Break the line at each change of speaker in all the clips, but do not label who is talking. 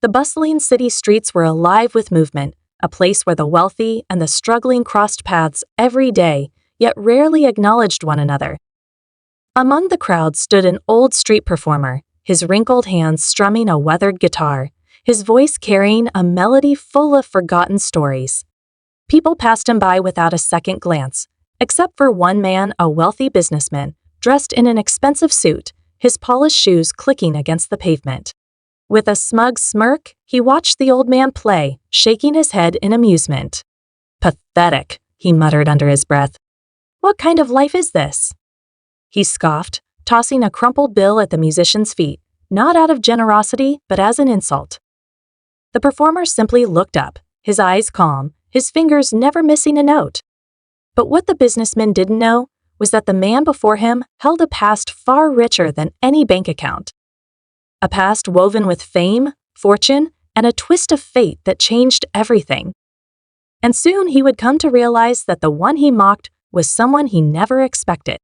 The bustling city streets were alive with movement, a place where the wealthy and the struggling crossed paths every day, yet rarely acknowledged one another. Among the crowd stood an old street performer, his wrinkled hands strumming a weathered guitar, his voice carrying a melody full of forgotten stories. People passed him by without a second glance, except for one man, a wealthy businessman, dressed in an expensive suit, his polished shoes clicking against the pavement. With a smug smirk, he watched the old man play, shaking his head in amusement. "Pathetic," he muttered under his breath. "What kind of life is this?" He scoffed, tossing a crumpled bill at the musician's feet, not out of generosity but as an insult. The performer simply looked up, his eyes calm, his fingers never missing a note. But what the businessman didn't know was that the man before him held a past far richer than any bank account. A past woven with fame, fortune, and a twist of fate that changed everything. And soon he would come to realize that the one he mocked was someone he never expected.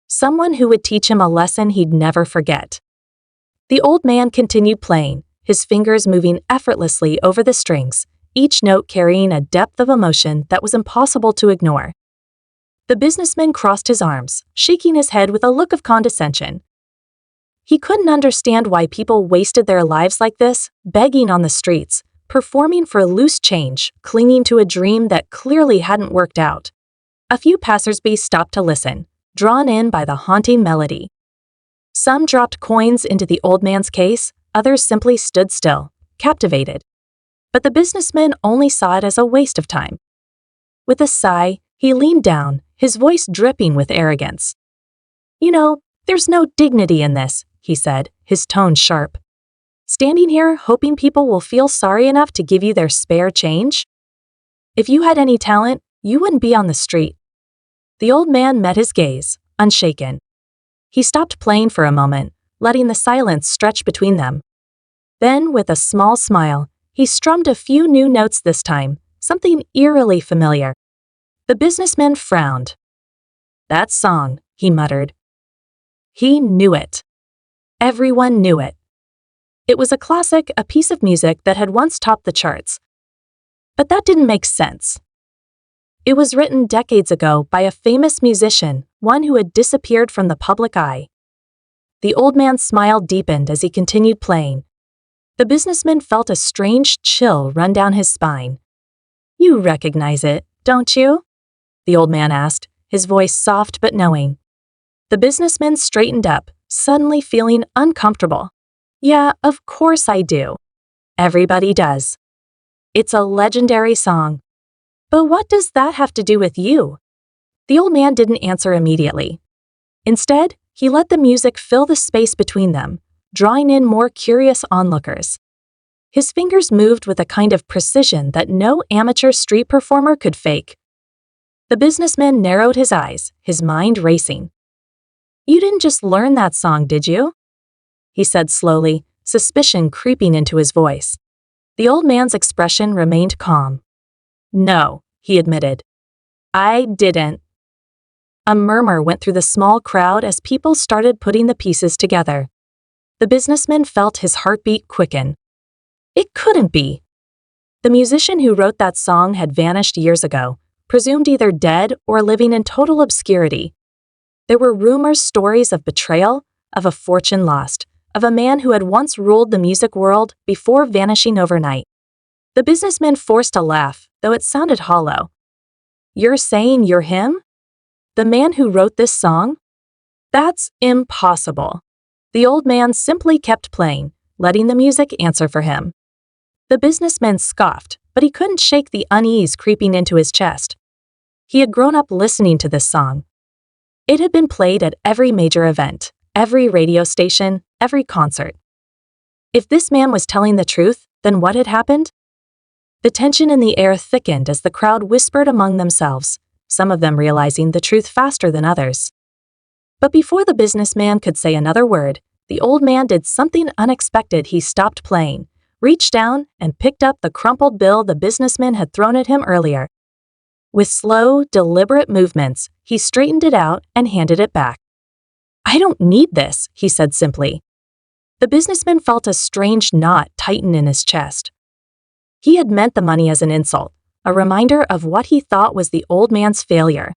Someone who would teach him a lesson he'd never forget. The old man continued playing, his fingers moving effortlessly over the strings, each note carrying a depth of emotion that was impossible to ignore. The businessman crossed his arms, shaking his head with a look of condescension. He couldn't understand why people wasted their lives like this, begging on the streets, performing for loose change, clinging to a dream that clearly hadn't worked out. A few passersby stopped to listen, drawn in by the haunting melody. Some dropped coins into the old man's case, others simply stood still, captivated. But the businessman only saw it as a waste of time. With a sigh, he leaned down, his voice dripping with arrogance. "You know, there's no dignity in this," he said, his tone sharp. "Standing here hoping people will feel sorry enough to give you their spare change? If you had any talent, you wouldn't be on the street." The old man met his gaze, unshaken. He stopped playing for a moment, letting the silence stretch between them. Then, with a small smile, he strummed a few new notes this time, something eerily familiar. The businessman frowned. "That song," he muttered. He knew it. Everyone knew it. It was a classic, a piece of music that had once topped the charts. But that didn't make sense. It was written decades ago by a famous musician, one who had disappeared from the public eye. The old man's smile deepened as he continued playing. The businessman felt a strange chill run down his spine. "You recognize it, don't you?" the old man asked, his voice soft but knowing. The businessman straightened up, suddenly feeling uncomfortable. "Yeah, of course I do. Everybody does. It's a legendary song. But what does that have to do with you?" The old man didn't answer immediately. Instead, he let the music fill the space between them, drawing in more curious onlookers. His fingers moved with a kind of precision that no amateur street performer could fake. The businessman narrowed his eyes, his mind racing. "You didn't just learn that song, did you?" he said slowly, suspicion creeping into his voice. The old man's expression remained calm. "No," he admitted. "I didn't." A murmur went through the small crowd as people started putting the pieces together. The businessman felt his heartbeat quicken. It couldn't be. The musician who wrote that song had vanished years ago, presumed either dead or living in total obscurity. There were rumors, stories of betrayal, of a fortune lost, of a man who had once ruled the music world before vanishing overnight. The businessman forced a laugh, though it sounded hollow. "You're saying you're him? The man who wrote this song? That's impossible." The old man simply kept playing, letting the music answer for him. The businessman scoffed, but he couldn't shake the unease creeping into his chest. He had grown up listening to this song. It had been played at every major event, every radio station, every concert. If this man was telling the truth, then what had happened? The tension in the air thickened as the crowd whispered among themselves, some of them realizing the truth faster than others. But before the businessman could say another word, the old man did something unexpected. He stopped playing, reached down, and picked up the crumpled bill the businessman had thrown at him earlier. With slow, deliberate movements, he straightened it out and handed it back. "I don't need this," he said simply. The businessman felt a strange knot tighten in his chest. He had meant the money as an insult, a reminder of what he thought was the old man's failure.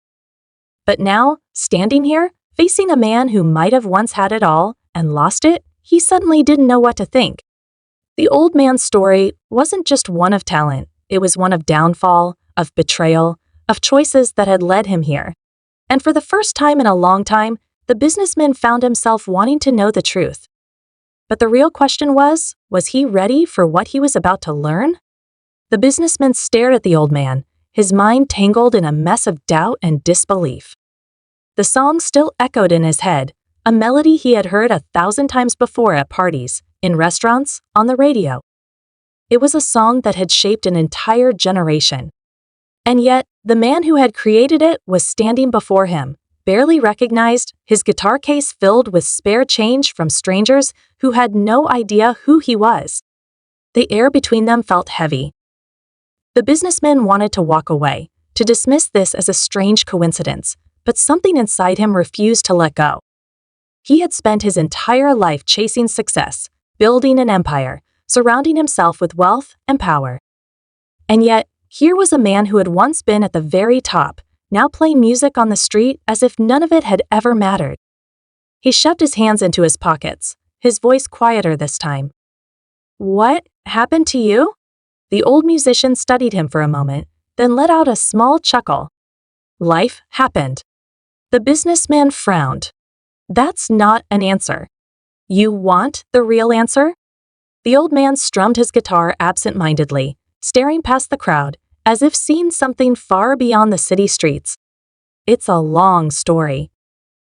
But now, standing here, facing a man who might have once had it all and lost it, he suddenly didn't know what to think. The old man's story wasn't just one of talent, it was one of downfall, of betrayal, of choices that had led him here. And for the first time in a long time, the businessman found himself wanting to know the truth. But the real question was he ready for what he was about to learn? The businessman stared at the old man, his mind tangled in a mess of doubt and disbelief. The song still echoed in his head, a melody he had heard 1,000 times before at parties, in restaurants, on the radio. It was a song that had shaped an entire generation. And yet, the man who had created it was standing before him, barely recognized, his guitar case filled with spare change from strangers who had no idea who he was. The air between them felt heavy. The businessman wanted to walk away, to dismiss this as a strange coincidence, but something inside him refused to let go. He had spent his entire life chasing success, building an empire, surrounding himself with wealth and power. And yet, here was a man who had once been at the very top, now playing music on the street as if none of it had ever mattered. He shoved his hands into his pockets, his voice quieter this time. "What happened to you?" The old musician studied him for a moment, then let out a small chuckle. "Life happened." The businessman frowned. "That's not an answer. You want the real answer?" The old man strummed his guitar absent-mindedly, staring past the crowd, as if seeing something far beyond the city streets. "It's a long story."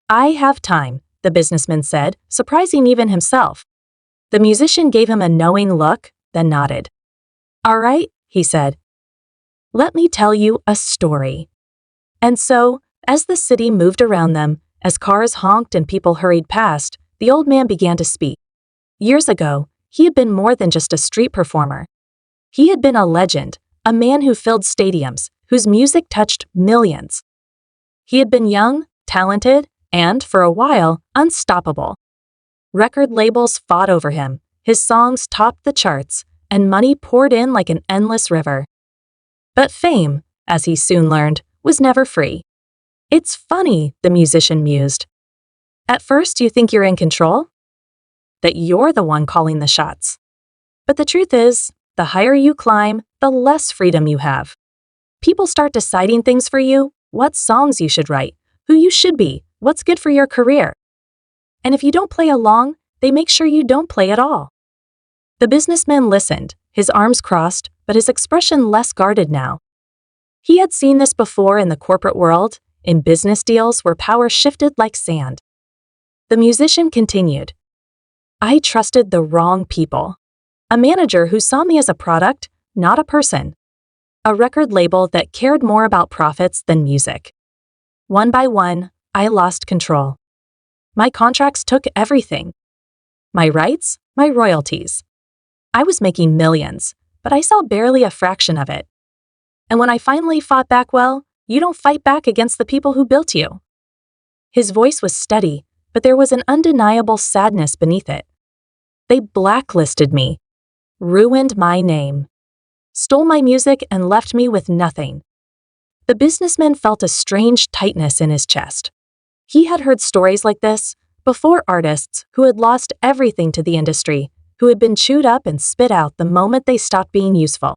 "I have time," the businessman said, surprising even himself. The musician gave him a knowing look, then nodded. "All right," he said. "Let me tell you a story." And so, as the city moved around them, as cars honked and people hurried past, the old man began to speak. Years ago, he had been more than just a street performer. He had been a legend, a man who filled stadiums, whose music touched millions. He had been young, talented, and, for a while, unstoppable. Record labels fought over him, his songs topped the charts, and money poured in like an endless river. But fame, as he soon learned, was never free. "It's funny," the musician mused. "At first you think you're in control, that you're the one calling the shots. But the truth is, the higher you climb, the less freedom you have. People start deciding things for you, what songs you should write, who you should be, what's good for your career. And if you don't play along, they make sure you don't play at all." The businessman listened, his arms crossed, but his expression less guarded now. He had seen this before in the corporate world, in business deals where power shifted like sand. The musician continued. "I trusted the wrong people. A manager who saw me as a product, not a person. A record label that cared more about profits than music. One by one, I lost control. My contracts took everything. My rights, my royalties. I was making millions, but I saw barely a fraction of it. And when I finally fought back, well, you don't fight back against the people who built you." His voice was steady, but there was an undeniable sadness beneath it. "They blacklisted me, ruined my name, stole my music and left me with nothing." The businessman felt a strange tightness in his chest. He had heard stories like this before, artists who had lost everything to the industry, who had been chewed up and spit out the moment they stopped being useful.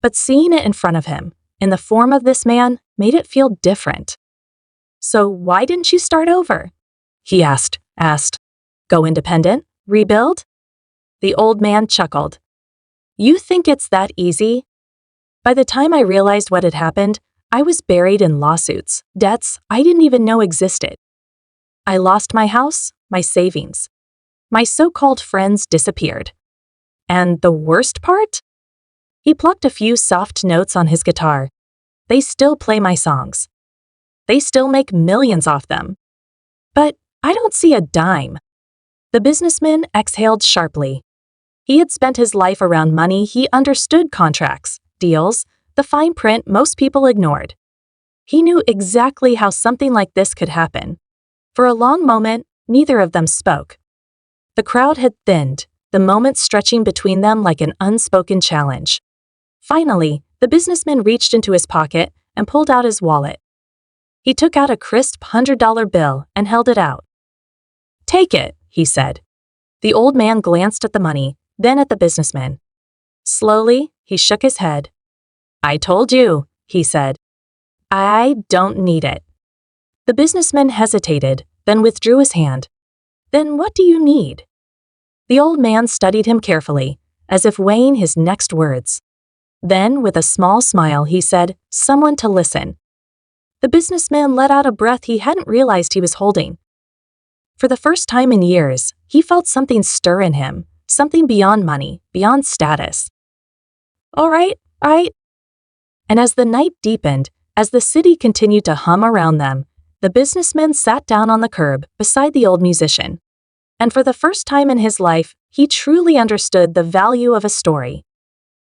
But seeing it in front of him, in the form of this man, made it feel different. "So why didn't you start over?" he asked. "Go independent? Rebuild?" The old man chuckled. "You think it's that easy?" By the time I realized what had happened, I was buried in lawsuits, debts I didn't even know existed. I lost my house, my savings. My so-called friends disappeared. And the worst part? He plucked a few soft notes on his guitar. They still play my songs. They still make millions off them. But I don't see a dime." The businessman exhaled sharply. He had spent his life around money. He understood contracts, deals, the fine print most people ignored. He knew exactly how something like this could happen. For a long moment, neither of them spoke. The crowd had thinned, the moments stretching between them like an unspoken challenge. Finally, the businessman reached into his pocket and pulled out his wallet. He took out a crisp $100 bill and held it out. "Take it," he said. The old man glanced at the money, then at the businessman. Slowly, he shook his head. "I told you," he said. "I don't need it." The businessman hesitated, then withdrew his hand. "Then what do you need?" The old man studied him carefully, as if weighing his next words. Then, with a small smile, he said, "Someone to listen." The businessman let out a breath he hadn't realized he was holding. For the first time in years, he felt something stir in him, something beyond money, beyond status. All right. And as the night deepened, as the city continued to hum around them, the businessman sat down on the curb beside the old musician. And for the first time in his life, he truly understood the value of a story.